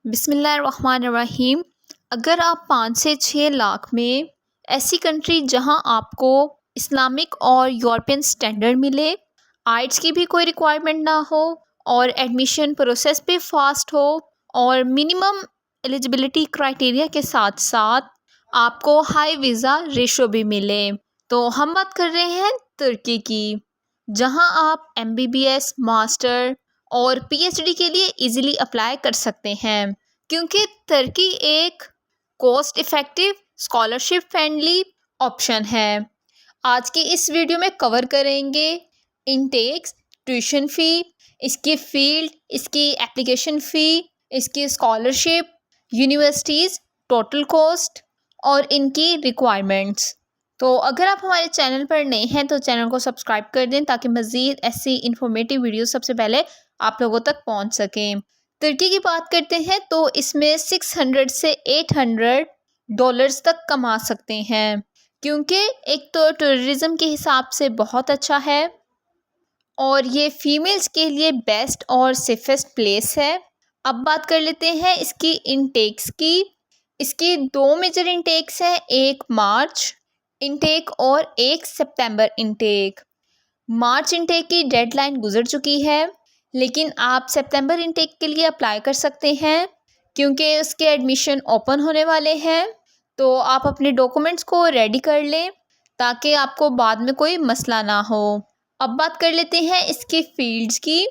बिस्मिल्लाहिर्रहमानिर्रहीम। अगर आप 5 से 6 लाख में ऐसी कंट्री जहां आपको इस्लामिक और यूरोपियन स्टैंडर्ड मिले, आइट्स की भी कोई रिक्वायरमेंट ना हो और एडमिशन प्रोसेस भी फास्ट हो और मिनिमम एलिजिबिलिटी क्राइटेरिया के साथ साथ आपको हाई वीज़ा रेशो भी मिले, तो हम बात कर रहे हैं तुर्की की, जहां आप एमबीबीएस, मास्टर और पीएचडी के लिए इजीली अप्लाई कर सकते हैं, क्योंकि तुर्की एक cost effective, scholarship friendly option है। आज की इस वीडियो में कवर करेंगे इनटेक्स, ट्यूशन फ़ी, इसकी फ़ील्ड, इसकी एप्लीकेशन फ़ी, इसकी स्कॉलरशिप, यूनिवर्सिटीज़, टोटल कॉस्ट और इनकी रिक्वायरमेंट्स। तो अगर आप हमारे चैनल पर नए हैं तो चैनल को सब्सक्राइब कर दें ताकि मज़ीद ऐसी इन्फॉर्मेटिव वीडियो सबसे पहले आप लोगों तक पहुंच सकें। तुर्की की बात करते हैं तो इसमें 600 से 800 डॉलर्स तक कमा सकते हैं, क्योंकि एक तो टूरिज़्म के हिसाब से बहुत अच्छा है और ये फ़ीमेल्स के लिए बेस्ट और सेफेस्ट प्लेस है। अब बात कर लेते हैं इसकी इनटेक्स की। इसकी 2 मेजर इनटेक्स हैं, एक मार्च इनटेक और एक सितंबर इनटेक। मार्च इनटेक की डेडलाइन गुजर चुकी है, लेकिन आप सितंबर इनटेक के लिए अप्लाई कर सकते हैं क्योंकि उसके एडमिशन ओपन होने वाले हैं। तो आप अपने डॉक्यूमेंट्स को रेडी कर लें ताकि आपको बाद में कोई मसला ना हो। अब बात कर लेते हैं इसकी फ़ील्ड्स की।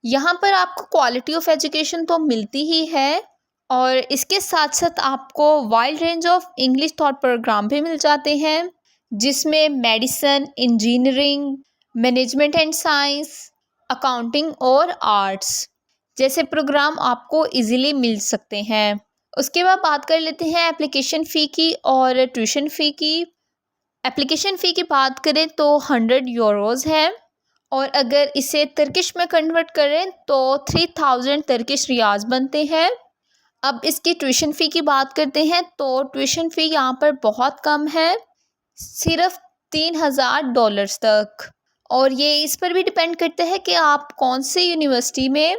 यहाँ पर आपको क्वालिटी ऑफ एजुकेशन तो मिलती ही है और इसके साथ साथ आपको wide range of English taught programme भी मिल जाते हैं, जिसमें medicine, engineering, management and science, accounting और आर्ट्स जैसे प्रोग्राम आपको इजीली मिल सकते हैं। उसके बाद बात कर लेते हैं एप्लीकेशन फ़ी की और ट्यूशन फ़ी की। एप्लीकेशन फ़ी की बात करें तो 100 यूरोज़ है और अगर इसे तुर्किश में कन्वर्ट करें तो 3000 तुर्किश रियाज बनते हैं। अब इसकी ट्यूशन फ़ी की बात करते हैं तो ट्यूशन फ़ी यहाँ पर बहुत कम है, सिर्फ $3000 तक, और ये इस पर भी डिपेंड करता है कि आप कौन से यूनिवर्सिटी में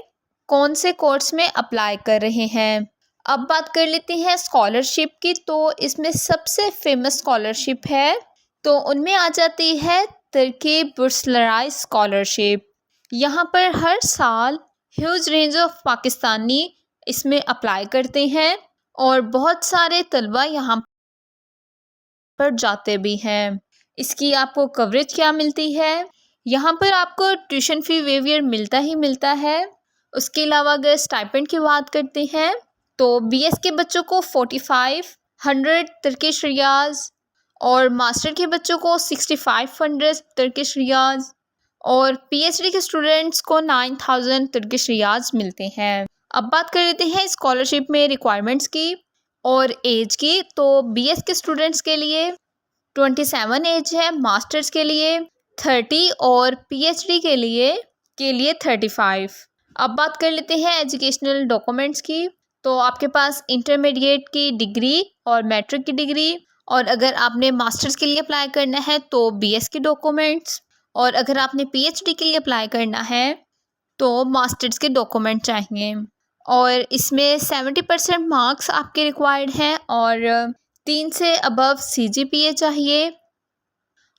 कौन से कोर्स में अप्लाई कर रहे हैं। अब बात कर लेते हैं स्कॉलरशिप की। तो इसमें सबसे फेमस स्कॉलरशिप है तो उनमें आ जाती है तुर्की बुर्सलराय स्कॉलरशिप। यहाँ पर हर साल ह्यूज रेंज ऑफ पाकिस्तानी इसमें अप्लाई करते हैं और बहुत सारे तलबा यहाँ पर जाते भी हैं। इसकी आपको कवरेज क्या मिलती है? यहाँ पर आपको ट्यूशन फ़ी वेवियर मिलता ही मिलता है। उसके अलावा अगर स्टाइपेंड की बात करते हैं तो बीएस के बच्चों को 4500 तुर्किश रियाज और मास्टर के बच्चों को 6500 तुर्किश रियाज और पीएचडी के स्टूडेंट्स को 9000 तुर्किश रियाज मिलते हैं। अब बात कर लेते हैं स्कॉलरशिप में रिक्वायरमेंट्स की और एज की। तो बीएस के स्टूडेंट्स के लिए 27 एज है, मास्टर्स के लिए 30 और पीएचडी के लिए 35। अब बात कर लेते हैं एजुकेशनल डॉक्यूमेंट्स की। तो आपके पास इंटरमीडिएट की डिग्री और मैट्रिक की डिग्री, और अगर आपने मास्टर्स के लिए अप्लाई करना है तो बीएस के डॉक्यूमेंट्स, और अगर आपने पीएचडी के लिए अप्लाई करना है तो मास्टर्स के डॉक्यूमेंट चाहिए। और इसमें 70% मार्क्स आपके रिक्वायर्ड हैं और 3 से अबव सीजीपीए चाहिए,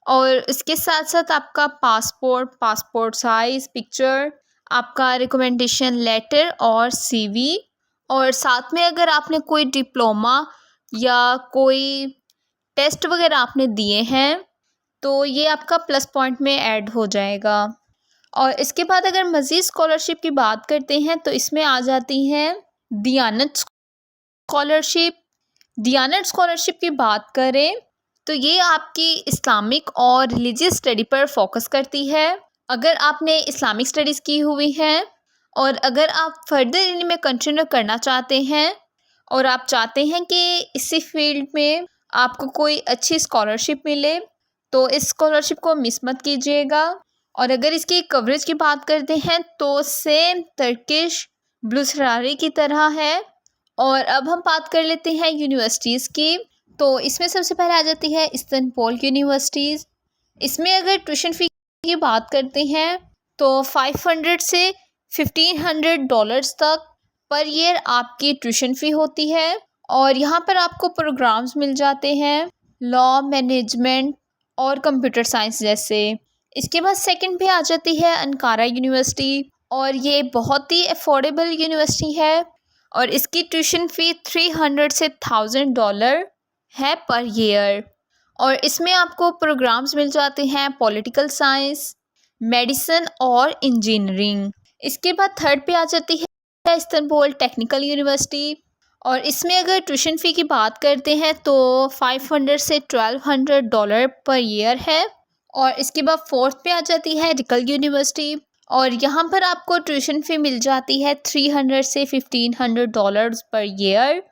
और इसके साथ साथ आपका पासपोर्ट साइज़ पिक्चर, आपका रिकमेंडेशन लेटर और सीवी, और साथ में अगर आपने कोई डिप्लोमा या कोई टेस्ट वगैरह आपने दिए हैं तो ये आपका प्लस पॉइंट में ऐड हो जाएगा। और इसके बाद अगर मज़ीद स्कॉलरशिप की बात करते हैं तो इसमें आ जाती हैं दियानत स्कॉलरशिप। दियानत स्कॉलरशिप की बात करें तो ये आपकी इस्लामिक और रिलीजियस स्टडी पर फोकस करती है। अगर आपने इस्लामिक स्टडीज़ की हुई हैं और अगर आप फर्दर इनमें कंटिन्यू करना चाहते हैं और आप चाहते हैं कि इसी फील्ड में आपको कोई अच्छी स्कॉलरशिप मिले तो इस स्कॉलरशिप को मिस मत कीजिएगा। और अगर इसकी कवरेज की बात करते हैं तो सेम तुर्किश बुर्सलराय की तरह है। और अब हम बात कर लेते हैं यूनिवर्सिटीज़ की। तो इसमें सबसे पहले आ जाती है इस्तांबुल यूनिवर्सिटीज़। इसमें अगर ट्यूशन फ़ी की बात करते हैं तो 500 से $1500 तक पर ईयर आपकी ट्यूशन फ़ी होती है और यहाँ पर आपको प्रोग्राम्स मिल जाते हैं लॉ, मैनेजमेंट और कंप्यूटर साइंस जैसे। इसके बाद सेकंड पे आ जाती है अंकारा यूनिवर्सिटी और ये बहुत ही अफोर्डेबल यूनिवर्सिटी है और इसकी ट्यूशन फ़ी 300 से $1000 है पर ईयर। और इसमें आपको प्रोग्राम्स मिल जाते हैं पॉलिटिकल साइंस, मेडिसिन और इंजीनियरिंग। इसके बाद थर्ड पे आ जाती है इस्तांबुल टेक्निकल यूनिवर्सिटी और इसमें अगर ट्यूशन फ़ी की बात करते हैं तो 500 से $1200 पर ईयर है। और इसके बाद फोर्थ पे आ जाती है डिकल यूनिवर्सिटी और यहाँ पर आपको ट्यूशन फ़ी मिल जाती है 300 से $1500 पर ईयर।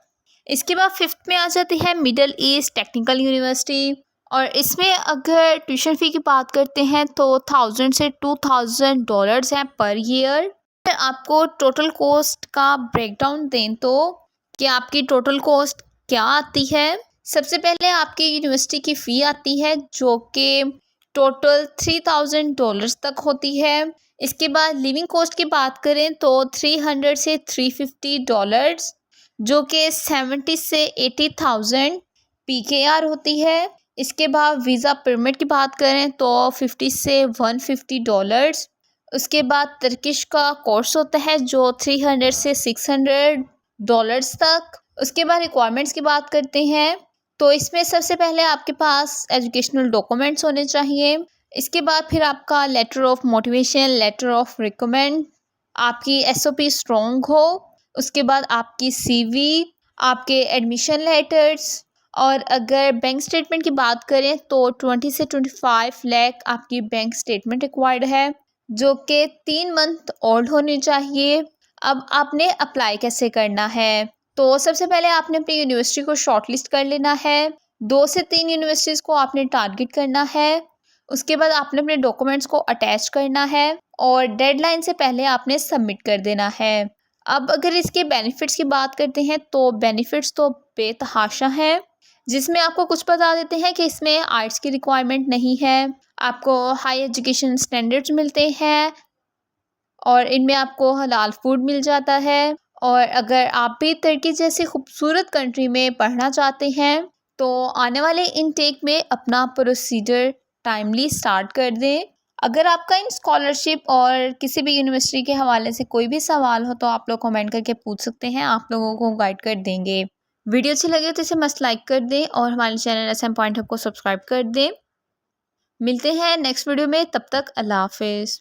इसके बाद फिफ्थ में आ जाती है मिडल ईस्ट टेक्निकल यूनिवर्सिटी और इसमें अगर ट्यूशन फ़ी की बात करते हैं तो 1000 से $2000 है पर ईयर। आपको टोटल कॉस्ट का ब्रेकडाउन दें तो कि आपकी टोटल कॉस्ट क्या आती है। सबसे पहले आपकी यूनिवर्सिटी की फ़ी आती है जो कि टोटल $3000 तक होती है। इसके बाद लिविंग कॉस्ट की बात करें तो 300 से $350 जो कि 70 से 80,000 PKR होती है। इसके बाद वीज़ा परमिट की बात करें तो 50 से $150। उसके बाद तर्किश का कोर्स होता है जो 300 से $600 तक। उसके बाद रिक्वायरमेंट्स की बात करते हैं तो इसमें सबसे पहले आपके पास एजुकेशनल डॉक्यूमेंट्स होने चाहिए। इसके बाद फिर आपका letter of motivation, letter of recommend, आपकी SOP स्ट्रॉन्ग हो। उसके बाद आपकी CV, आपके एडमिशन लेटर्स और अगर बैंक स्टेटमेंट की बात करें तो 20 से 25 लाख आपकी बैंक स्टेटमेंट रिक्वायर्ड है जो कि 3 मंथ ओल्ड होनी चाहिए। अब आपने अप्लाई कैसे करना है तो सबसे पहले आपने अपनी यूनिवर्सिटी को शॉर्टलिस्ट कर लेना है। 2 से 3 यूनिवर्सिटीज़ को आपने टारगेट करना है। उसके बाद आपने अपने डॉक्यूमेंट्स को अटैच करना है और डेडलाइन से पहले आपने सबमिट कर देना है। अब अगर इसके बेनिफिट्स की बात करते हैं तो बेनिफिट्स तो बेतहाशा हैं, जिसमें आपको कुछ बता देते हैं कि इसमें आर्ट्स की रिक्वायरमेंट नहीं है, आपको हाई एजुकेशन स्टैंडर्ड्स मिलते हैं और इनमें आपको हलाल फूड मिल जाता है। और अगर आप भी तुर्की जैसी खूबसूरत कंट्री में पढ़ना चाहते हैं तो आने वाले इनटेक में अपना प्रोसीजर टाइमली स्टार्ट कर दें। अगर आपका इन स्कॉलरशिप और किसी भी यूनिवर्सिटी के हवाले से कोई भी सवाल हो तो आप लोग कमेंट करके पूछ सकते हैं, आप लोगों को गाइड कर देंगे। वीडियो अच्छी लगे तो इसे मस्ट लाइक कर दें और हमारे चैनल SM पॉइंट हब को सब्सक्राइब कर दें। मिलते हैं नेक्स्ट वीडियो में, तब तक अल्लाह हाफिज़।